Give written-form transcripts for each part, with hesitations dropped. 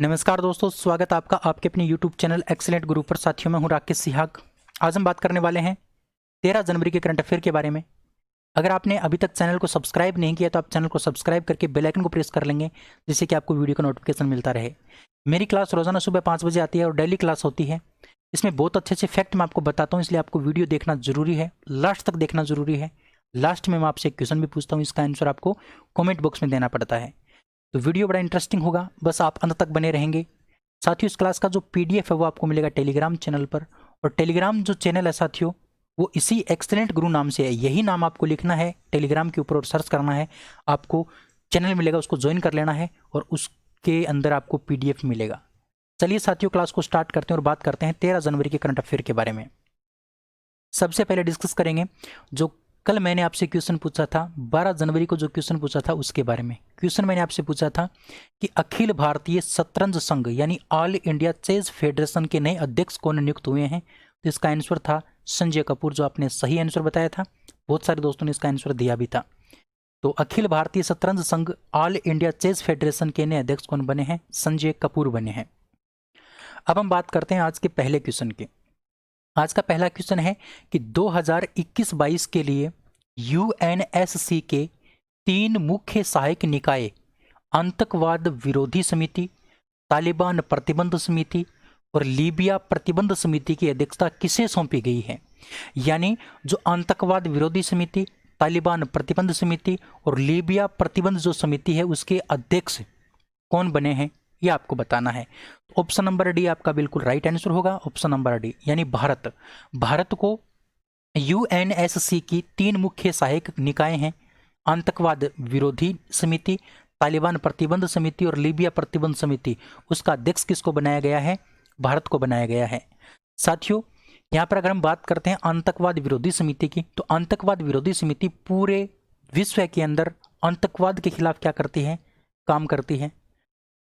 नमस्कार दोस्तों, स्वागत है आपका आपके अपने YouTube चैनल एक्सीलेंट गुरु पर। साथियों, मैं हूं राकेश सिहाग। आज हम बात करने वाले हैं 13 जनवरी के करंट अफेयर के बारे में। अगर आपने अभी तक चैनल को सब्सक्राइब नहीं किया तो आप चैनल को सब्सक्राइब करके बेल आइकन को प्रेस कर लेंगे, जिससे कि आपको वीडियो का नोटिफिकेशन मिलता रहे। मेरी क्लास रोजाना सुबह 5 बजे आती है और डेली क्लास होती है। इसमें बहुत अच्छे अच्छे फैक्ट मैं आपको बताता हूँ, इसलिए आपको वीडियो देखना जरूरी है, लास्ट तक देखना जरूरी है। लास्ट में मैं आपसे एक क्वेश्चन भी पूछता हूँ, इसका आंसर आपको कॉमेंट बॉक्स में देना पड़ता है। तो वीडियो बड़ा इंटरेस्टिंग होगा, बस आप अंत तक बने रहेंगे। साथियों, इस क्लास का जो PDF है वो आपको मिलेगा टेलीग्राम चैनल पर, और टेलीग्राम जो चैनल है साथियों वो इसी एक्सीलेंट गुरु नाम से है। यही नाम आपको लिखना है टेलीग्राम के ऊपर और सर्च करना है, आपको चैनल मिलेगा, उसको ज्वाइन कर लेना है और उसके अंदर आपको PDF मिलेगा। चलिए साथियों, क्लास को स्टार्ट करते हैं और बात करते हैं 13 जनवरी के करंट अफेयर के बारे में। सबसे पहले डिस्कस करेंगे जो कल मैंने आपसे क्वेश्चन पूछा था, 12 जनवरी को जो क्वेश्चन पूछा था उसके बारे में। क्वेश्चन मैंने आपसे पूछा था कि अखिल भारतीय शतरंज संघ यानी ऑल इंडिया चेस फेडरेशन के नए अध्यक्ष कौन नियुक्त हुए हैं। तो इसका आंसर था संजय कपूर, जो आपने सही आंसर बताया था। बहुत सारे दोस्तों ने इसका आंसर दिया भी था। तो अखिल भारतीय शतरंज संघ ऑल इंडिया चेस फेडरेशन के नए अध्यक्ष कौन बने हैं? संजय कपूर बने हैं। अब हम बात करते हैं आज के पहले क्वेश्चन की। आज का पहला क्वेश्चन है कि 2021-22 के लिए UNSC के 3 मुख्य सहायक निकाय आतंकवाद विरोधी समिति, तालिबान प्रतिबंध समिति और लीबिया प्रतिबंध समिति की अध्यक्षता किसे सौंपी गई है। यानी जो आतंकवाद विरोधी समिति, तालिबान प्रतिबंध समिति और लीबिया प्रतिबंध जो समिति है उसके अध्यक्ष कौन बने हैं, ये आपको बताना है। ऑप्शन नंबर डी आपका बिल्कुल राइट आंसर होगा। ऑप्शन नंबर डी यानी भारत। भारत को UNSC की 3 मुख्य सहायक निकाय हैं, आतंकवाद विरोधी समिति, तालिबान प्रतिबंध समिति और लीबिया प्रतिबंध समिति, उसका अध्यक्ष किसको बनाया गया है? भारत को बनाया गया है। साथियों, यहाँ पर अगर हम बात करते हैं आतंकवाद विरोधी समिति की, तो आतंकवाद विरोधी समिति पूरे विश्व के अंदर आतंकवाद के खिलाफ क्या करती है? काम करती है।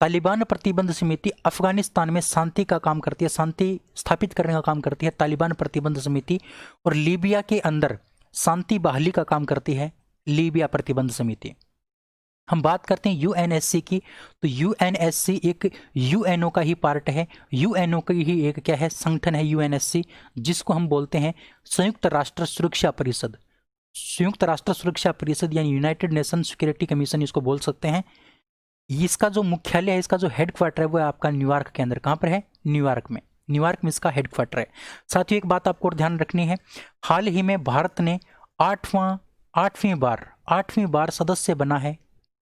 तालिबान प्रतिबंध समिति अफगानिस्तान में शांति का काम करती है, शांति स्थापित करने का काम करती है तालिबान प्रतिबंध समिति, और लीबिया के अंदर शांति बहाली का काम करती है लीबिया प्रतिबंध समिति। हम बात करते हैं UNSC की, तो UNSC एक UNO का ही पार्ट है। UNO की ही एक क्या है? संगठन है UNSC, जिसको हम बोलते हैं संयुक्त राष्ट्र सुरक्षा परिषद। संयुक्त राष्ट्र सुरक्षा परिषद यानी यूनाइटेड नेशन सिक्योरिटी कमीशन इसको बोल सकते हैं। इसका जो मुख्यालय है, इसका जो हेडक्वार्टर है वो आपका न्यूयॉर्क के अंदर। कहाँ पर है? न्यूयॉर्क में। न्यूयॉर्क में इसका हेडक्वार्टर है। साथियों, एक बात आपको ध्यान रखनी है, हाल ही में भारत ने आठवीं बार सदस्य बना है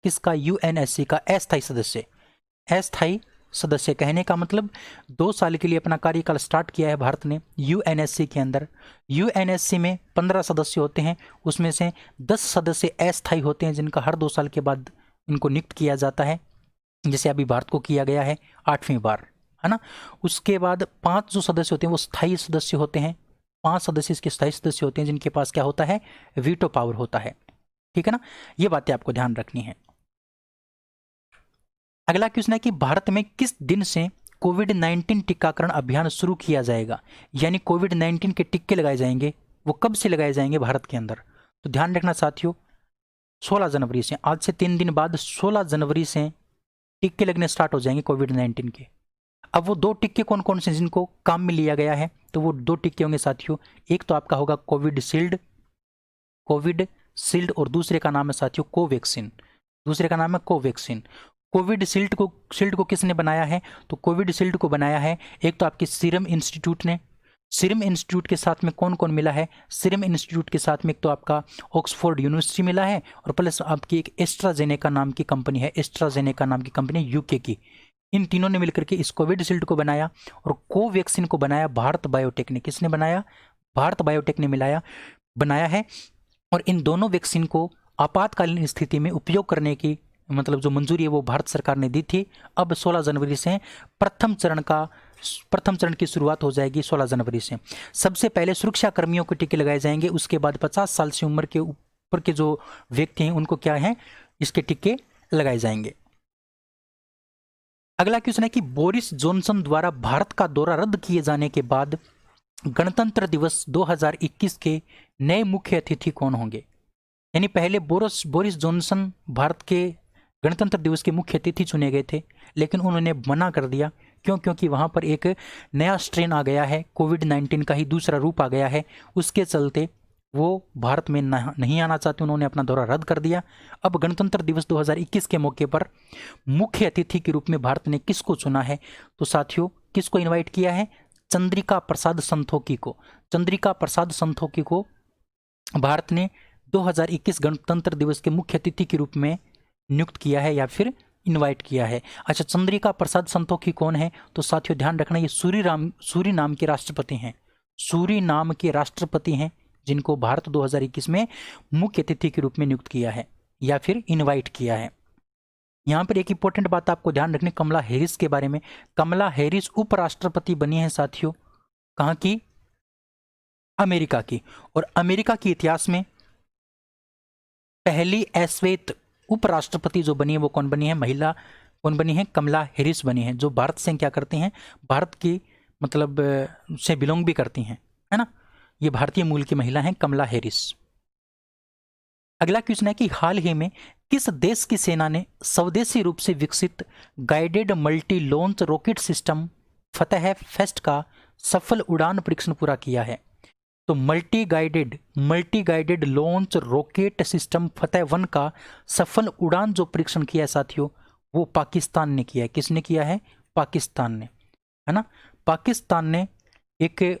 किसका? UNSC का अस्थायी सदस्य। अस्थायी सदस्य कहने का मतलब 2 साल के लिए अपना कार्यकाल स्टार्ट किया है भारत ने UNSC के अंदर। UNSC में 15 सदस्य होते हैं, उसमें से 10 सदस्य अस्थायी होते हैं जिनका हर 2 साल के बाद इनको नियुक्त किया जाता है, जैसे अभी भारत को किया गया है 8वीं बार, है ना। उसके बाद 5 जो सदस्य होते हैं वो स्थायी सदस्य होते हैं। 5 सदस्य इसके स्थायी सदस्य होते हैं जिनके पास क्या होता है? वीटो पावर होता है। ठीक है ना, ये बातें आपको ध्यान रखनी है। अगला क्वेश्चन है कि भारत में किस दिन से कोविड-19 टीकाकरण अभियान शुरू किया जाएगा, यानी कोविड-19 के टीके लगाए जाएंगे, वो कब से लगाए जाएंगे भारत के अंदर? तो ध्यान रखना साथियों, 16 जनवरी से, आज से 3 दिन बाद 16 जनवरी से टीके लगने स्टार्ट हो जाएंगे कोविड-19 के। अब वो 2 टीके कौन कौन से जिनको काम में लिया गया है, तो वो 2 टीके होंगे साथियों। एक तो आपका होगा कोविड शील्ड और दूसरे का नाम है साथियों कोवैक्सीन। दूसरे का नाम है कोवैक्सीन। कोविड शील्ड को किसने बनाया है? तो कोविड शील्ड को बनाया है एक तो आपके सीरम इंस्टीट्यूट ने। सीरम इंस्टीट्यूट के साथ में कौन कौन मिला है? सीरम इंस्टीट्यूट के साथ में एक तो आपका ऑक्सफोर्ड यूनिवर्सिटी मिला है, और प्लस आपकी एक एस्ट्राजेनेका नाम की कंपनी है, एस्ट्राजेनेका नाम की कंपनी UK की। इन तीनों ने मिलकर के इस कोविड शील्ड को बनाया, और कोवैक्सीन को बनाया भारत बायोटेक ने। किसने बनाया? भारत बायोटेक ने बनाया है। और इन दोनों वैक्सीन को आपातकालीन स्थिति में उपयोग करने की मतलब जो मंजूरी है वो भारत सरकार ने दी थी। अब 16 जनवरी से प्रथम चरण की शुरुआत हो जाएगी। 16 जनवरी से सबसे पहले सुरक्षा कर्मियों को टीके लगाए जाएंगे, उसके बाद 50 साल से उम्र के ऊपर के जो व्यक्ति हैं उनको क्या है? इसके टीके लगाए जाएंगे। अगला क्वेश्चन है कि बोरिस जॉनसन द्वारा भारत का दौरा रद्द किए जाने के बाद गणतंत्र दिवस 2021 के नए मुख्य अतिथि कौन होंगे? यानी पहले बोरिस जॉनसन भारत के गणतंत्र दिवस के मुख्य अतिथि चुने गए थे, लेकिन उन्होंने मना कर दिया। क्यों? क्योंकि वहाँ पर एक नया स्ट्रेन आ गया है, कोविड-19 का ही दूसरा रूप आ गया है, उसके चलते वो भारत में नहीं आना चाहते, उन्होंने अपना दौरा रद्द कर दिया। अब गणतंत्र दिवस 2021 के मौके पर मुख्य अतिथि के रूप में भारत ने किसको चुना है? तो साथियों, किसको इन्वाइट किया है? चंद्रिका प्रसाद संतोखी को। चंद्रिका प्रसाद संतोखी को भारत ने 2021 गणतंत्र दिवस के मुख्य अतिथि के रूप में नियुक्त किया है या फिर इनवाइट किया है। अच्छा, चंद्रिका प्रसाद संतोखी कौन है? तो साथियों ध्यान रखना, ये सूरीनाम के राष्ट्रपति हैं। सूरीनाम के राष्ट्रपति हैं, जिनको भारत 2021 में मुख्य अतिथि के रूप में नियुक्त किया है या फिर इनवाइट किया है। यहाँ पर एक इंपॉर्टेंट बात आपको ध्यान रखनी, कमला हैरिस के बारे में। कमला हैरिस उपराष्ट्रपति बनी है साथियों, कहाँ की? अमेरिका की। और अमेरिका के इतिहास में पहली अश्वेत उपराष्ट्रपति जो बनी है वो कौन बनी है? महिला कौन बनी है? कमला हैरिस बनी है, जो भारत से क्या करती हैं? भारत की मतलब से बिलोंग भी करती हैं, है ना। ये भारतीय मूल की महिला हैं, कमला हैरिस। अगला क्वेश्चन है कि हाल ही में किस देश की सेना ने स्वदेशी रूप से विकसित guided multi launch rocket system Fateh फेस्ट का सफल उड़ान परीक्षण पूरा किया है? तो multi guided launch rocket system फतेह-1 का सफल उड़ान जो परीक्षण किया है साथियों, वो पाकिस्तान ने किया है। किसने किया है? पाकिस्तान ने, है ना। पाकिस्तान ने एक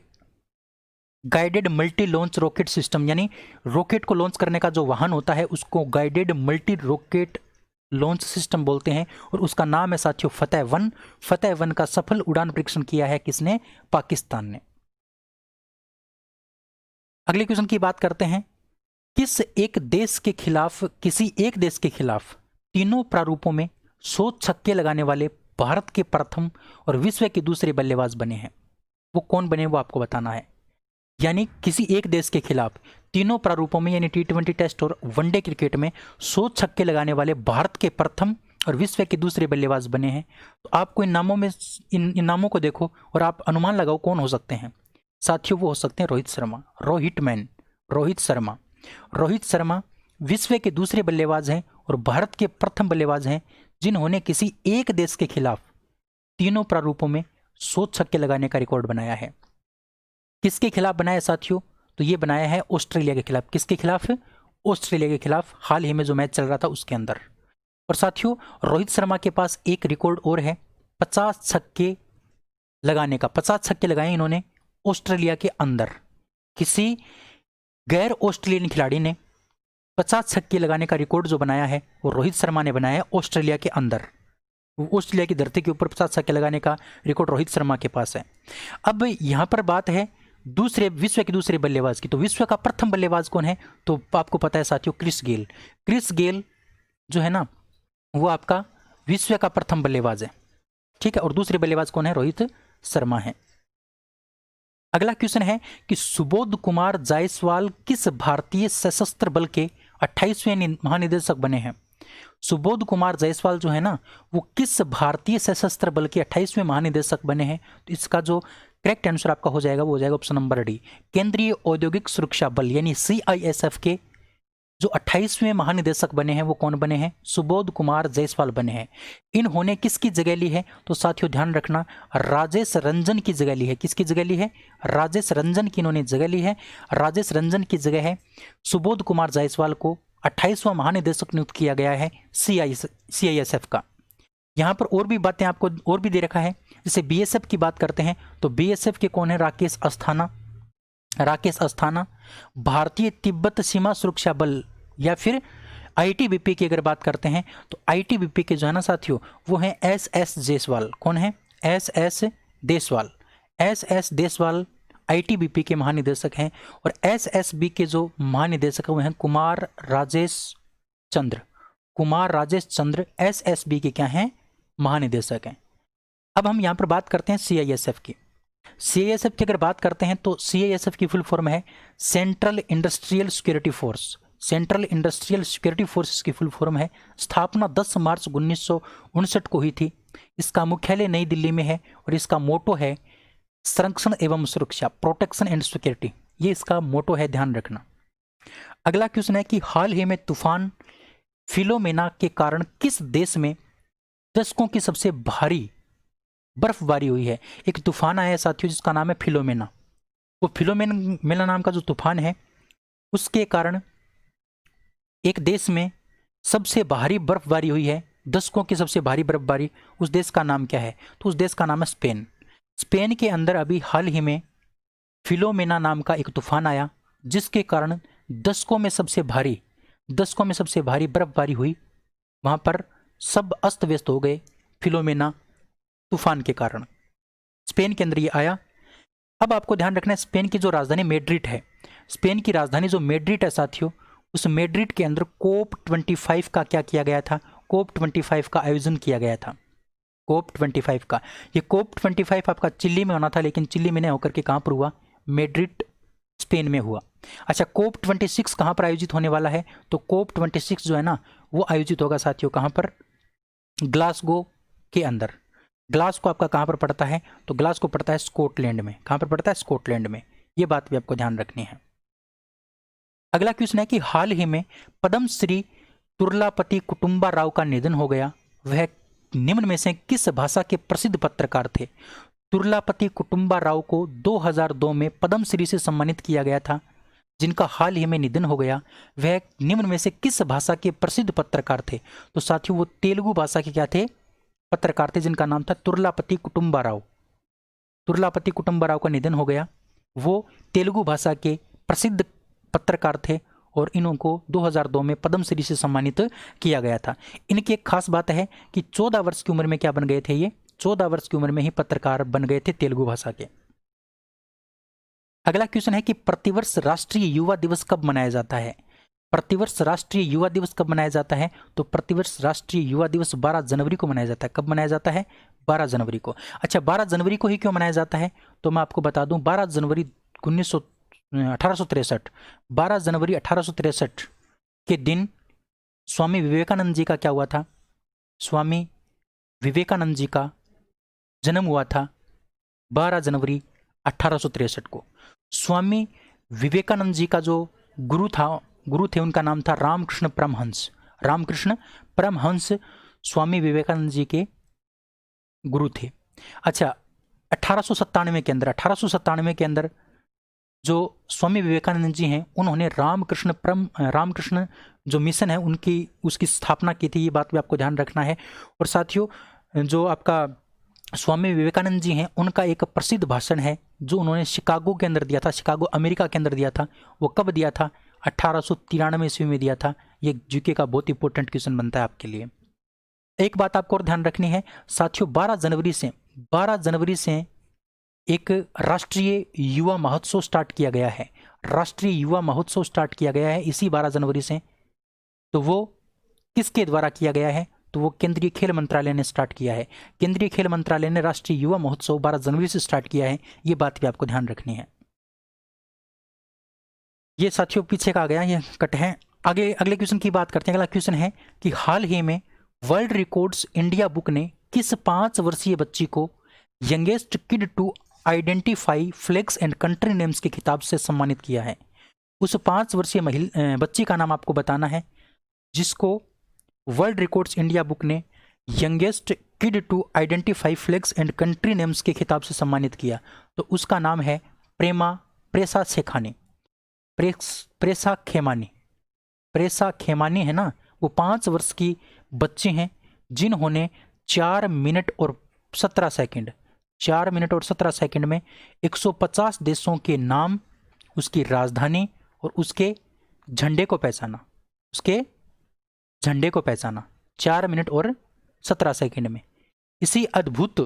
guided multi launch rocket system, यानी रॉकेट को लॉन्च करने का जो वाहन होता है उसको guided multi rocket launch system बोलते हैं, और उसका नाम है साथियों फतेह-1। फतेह-1 का सफल उड़ान परीक्षण किया है किसने? पाकिस्तान ने। अगले क्वेश्चन की बात करते हैं, किसी एक देश के खिलाफ तीनों प्रारूपों में 100 छक्के लगाने वाले भारत के प्रथम और विश्व के दूसरे बल्लेबाज बने हैं? वो कौन बने वो आपको बताना है। यानी किसी एक देश के खिलाफ तीनों प्रारूपों में, यानी T20 टेस्ट और वनडे क्रिकेट में 100 छक्के लगाने वाले भारत के प्रथम और विश्व के दूसरे बल्लेबाज बने हैं। तो आपको इन नामों में इन नामों को देखो और आप अनुमान लगाओ कौन हो सकते हैं। साथियों वो हो सकते हैं रोहित शर्मा, रोहित शर्मा विश्व के दूसरे बल्लेबाज हैं और भारत के प्रथम बल्लेबाज हैं जिन्होंने किसी एक देश के खिलाफ तीनों प्रारूपों में 100 छक्के लगाने का रिकॉर्ड बनाया है। किसके खिलाफ बनाया साथियों? तो ये बनाया है ऑस्ट्रेलिया के खिलाफ। किसके खिलाफ? ऑस्ट्रेलिया के खिलाफ, हाल ही में जो मैच चल रहा था उसके अंदर। और साथियों रोहित शर्मा के पास एक रिकॉर्ड और है 50 छक्के लगाने का। 50 छक्के लगाए इन्होंने ऑस्ट्रेलिया के अंदर। किसी गैर ऑस्ट्रेलियन खिलाड़ी ने 50 छक्के लगाने का रिकॉर्ड जो बनाया है वो रोहित शर्मा ने बनाया है ऑस्ट्रेलिया के अंदर। ऑस्ट्रेलिया की धरती के ऊपर 50 छक्के लगाने का रिकॉर्ड रोहित शर्मा के पास है। अब यहाँ पर बात है विश्व के दूसरे बल्लेबाज की। तो विश्व का प्रथम बल्लेबाज कौन है? तो आपको पता है साथियों क्रिस गेल जो है ना वो आपका विश्व का प्रथम बल्लेबाज है, ठीक है। और दूसरे बल्लेबाज कौन है? रोहित शर्मा है। अगला क्वेश्चन है कि सुबोध कुमार जायसवाल किस भारतीय सशस्त्र बल के 28वें महानिदेशक बने हैं? सुबोध कुमार जायसवाल जो है ना वो किस भारतीय सशस्त्र बल के 28वें महानिदेशक बने हैं? तो इसका जो करेक्ट आंसर आपका हो जाएगा वो हो जाएगा ऑप्शन नंबर डी, केंद्रीय औद्योगिक सुरक्षा बल यानी CISF के जो 28वें महानिदेशक बने हैं वो कौन बने हैं? सुबोध कुमार जायसवाल बने हैं। इन्होंने किसकी जगह ली है? तो साथियों ध्यान रखना, राजेश रंजन की जगह ली है। किसकी जगह ली है? राजेश रंजन की इन्होंने जगह ली है। राजेश रंजन की जगह है सुबोध कुमार जायसवाल को 28वां महानिदेशक नियुक्त किया गया है CISF का। यहाँ पर और भी बातें आपको और भी दे रखा है, जैसे BSF की बात करते हैं तो BSF के कौन है? राकेश अस्थाना। भारतीय तिब्बत सीमा सुरक्षा बल या फिर ITBP की अगर बात करते हैं तो ITBP के जो है ना साथियों वो हैं SS देसवाल। कौन है? SS देसवाल ITBP के महानिदेशक हैं। और SSB के जो महानिदेशक हैं वो हैं कुमार राजेश चंद्र SSB के क्या हैं? महानिदेशक हैं। अब हम यहाँ पर बात करते हैं CISF की। CISF की अगर बात करते हैं तो CISF की फुल फॉर्म है सेंट्रल इंडस्ट्रियल सिक्योरिटी फोर्स की फुल फॉर्म है। स्थापना 10 मार्च 1959 को हुई थी। इसका मुख्यालय नई दिल्ली में है और इसका मोटो है संरक्षण एवं सुरक्षा, प्रोटेक्शन एंड सिक्योरिटी। ये इसका मोटो है, ध्यान रखना। अगला क्वेश्चन है कि हाल ही में तूफान फिलोमेना के कारण किस देश में दशकों की सबसे भारी बर्फबारी हुई है? एक तूफान आया है साथियों जिसका नाम है फिलोमेना। वो फिलोमेना नाम का जो तूफान है उसके कारण एक देश में सबसे भारी बर्फबारी हुई है, दशकों की सबसे भारी बर्फबारी। उस देश का नाम क्या है? तो उस देश का नाम है स्पेन। स्पेन के अंदर अभी हाल ही में फिलोमेना नाम का एक तूफान आया जिसके कारण दशकों में सबसे भारी बर्फबारी हुई। वहां पर सब अस्त व्यस्त हो गए फिलोमेना तूफान के कारण। स्पेन के अंदर ये आया। अब आपको ध्यान रखना है स्पेन की जो राजधानी मैड्रिड है, स्पेन की राजधानी जो मैड्रिड है साथियों, उस मैड्रिड के अंदर कोप 25 का क्या किया गया था? कोप 25 का आयोजन किया गया था। कोप 25 का, ये कोप 25 आपका चिल्ली में होना था लेकिन चिल्ली में नहीं होकर के कहां पर हुआ? मैड्रिड स्पेन में हुआ। अच्छा, कोप 26 कहां पर आयोजित होने वाला है? तो कोप 26 जो है ना वो आयोजित होगा साथियों कहां पर? ग्लासगो के अंदर। ग्लासगो आपका कहां पर पड़ता है? तो ग्लासगो पड़ता है स्कॉटलैंड में। कहां पर पड़ता है? स्कॉटलैंड में। ये बात भी आपको ध्यान रखनी है। अगला क्वेश्चन है कि हाल ही में पद्मश्री तुर्लापति कुटुंबा राव का निधन हो गया। वह निम्न में से किस भाषा के प्रसिद्ध पत्रकार थे? तुर्लापति कुटुंबा राव को 2002 में पद्मश्री से सम्मानित किया गया था, जिनका हाल ही में निधन हो गया। वह निम्न में से किस भाषा के प्रसिद्ध पत्रकार थे? तो साथियों वो तेलुगु भाषा के क्या थे? पत्रकार थे, जिनका नाम था तुर्लापति कुटुंबा राव। तुर्लापति कुटुंबा राव का निधन हो गया। वो तेलुगु भाषा के प्रसिद्ध पत्रकार थे और इनको 2002 में पद्मश्री से सम्मानित किया गया था। इनकी एक खास बात है कि 14 वर्ष की उम्र में क्या बन गए थे? ये 14 वर्ष की उम्र में ही पत्रकार बन गए थे तेलुगु भाषा के। अगला क्वेश्चन है कि प्रतिवर्ष राष्ट्रीय युवा दिवस कब मनाया जाता है? प्रतिवर्ष राष्ट्रीय युवा दिवस कब मनाया जाता है? तो प्रतिवर्ष राष्ट्रीय युवा दिवस 12 जनवरी को मनाया जाता है। कब मनाया जाता है? 12 जनवरी को। अच्छा, 12 जनवरी को ही क्यों मनाया जाता है? तो मैं आपको बता दूं, 12 जनवरी 1863, 12 जनवरी 1863 के दिन स्वामी विवेकानंद जी का क्या हुआ था? स्वामी विवेकानंद जी का जन्म हुआ था 12 जनवरी 1863 को। स्वामी विवेकानंद जी का जो गुरु थे उनका नाम था रामकृष्ण परमहंस। रामकृष्ण परमहंस स्वामी विवेकानंद जी के गुरु थे। अच्छा, 1897 के अंदर जो स्वामी विवेकानंद जी हैं उन्होंने रामकृष्ण जो मिशन है उसकी स्थापना की थी। ये बात भी आपको ध्यान रखना है। और साथियों जो आपका स्वामी विवेकानंद जी हैं उनका एक प्रसिद्ध भाषण है जो उन्होंने शिकागो के अंदर दिया था, शिकागो अमेरिका के अंदर दिया था। वो कब दिया था? 1893 ईस्वी में दिया था। ये जीके का बहुत इंपॉर्टेंट क्वेश्चन बनता है आपके लिए। एक बात आपको और ध्यान रखनी है साथियों, 12 जनवरी से एक राष्ट्रीय युवा महोत्सव स्टार्ट किया गया है। राष्ट्रीय युवा महोत्सव स्टार्ट किया गया है इसी 12 जनवरी से। तो वो किसके द्वारा किया गया है? तो वो केंद्रीय खेल मंत्रालय ने स्टार्ट किया है। केंद्रीय खेल मंत्रालय ने राष्ट्रीय युवा महोत्सव 12 जनवरी से स्टार्ट किया है। ये बात भी आपको ध्यान रखनी है। ये साथियों पीछे का आ गया, ये कट है। आगे अगले क्वेश्चन की बात करते हैं। अगला क्वेश्चन है कि हाल ही में वर्ल्ड रिकॉर्ड्स इंडिया बुक ने किस 5 वर्षीय बच्ची को youngest kid to identify flags and country names के खिताब से सम्मानित किया है? उस 5 वर्षीय बच्ची का नाम आपको बताना है जिसको वर्ल्ड रिकॉर्ड्स इंडिया बुक ने youngest kid to identify flags and country names के खिताब से सम्मानित किया। तो उसका नाम है प्रेसा खेमानी है ना। वो 5 वर्ष की बच्ची हैं जिन्होंने 4 मिनट और 17 सेकंड में 150 देशों के नाम, उसकी राजधानी और उसके झंडे को पहचाना। 4 मिनट और 17 सेकंड में। इसी अद्भुत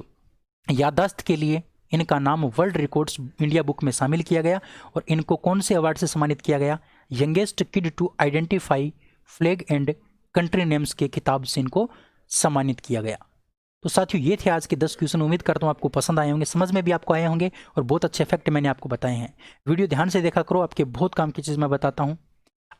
याददाश्त के लिए इनका नाम वर्ल्ड रिकॉर्ड्स इंडिया बुक में शामिल किया गया और इनको कौन से अवार्ड से सम्मानित किया गया? Youngest kid to identify flag and country names के खिताब से इनको सम्मानित किया गया। तो साथियों ये थे आज के 10 क्वेश्चन। उम्मीद करता हूँ आपको पसंद आए होंगे, समझ में भी आपको आए होंगे और बहुत अच्छे फैक्ट मैंने आपको बताए हैं। वीडियो ध्यान से देखा करो, आपके बहुत काम की चीज़ मैं बताता हूँ।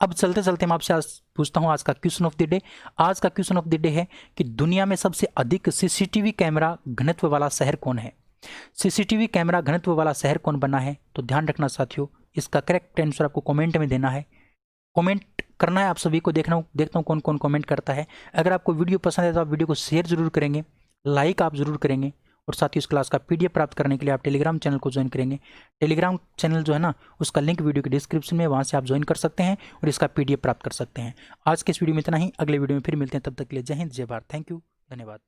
अब चलते चलते मैं आपसे आज पूछता हूँ आज का क्वेश्चन ऑफ द डे। आज का क्वेश्चन ऑफ द डे है कि दुनिया में सबसे अधिक सीसीटीवी कैमरा घनत्व वाला शहर कौन है? सीसीटीवी कैमरा घनत्व वाला शहर कौन बना है? तो ध्यान रखना साथियों, इसका करेक्ट आंसर आपको कमेंट में देना है। कमेंट करना है आप सभी को, देखता हूँ कौन कौन कमेंट करता है। अगर आपको वीडियो पसंद है तो आप वीडियो को शेयर जरूर करेंगे, लाइक आप जरूर करेंगे, और साथ ही उस क्लास का PDF प्राप्त करने के लिए आप टेलीग्राम चैनल को ज्वाइन करेंगे। टेलीग्राम चैनल जो है ना, उसका लिंक वीडियो के डिस्क्रिप्शन में, वहाँ से आप ज्वाइन कर सकते हैं और इसका PDF प्राप्त कर सकते हैं। आज के इस वीडियो में इतना ही, अगले वीडियो में फिर मिलते हैं, तब तक के लिए जय हिंद जय भारत, थैंक यू, धन्यवाद।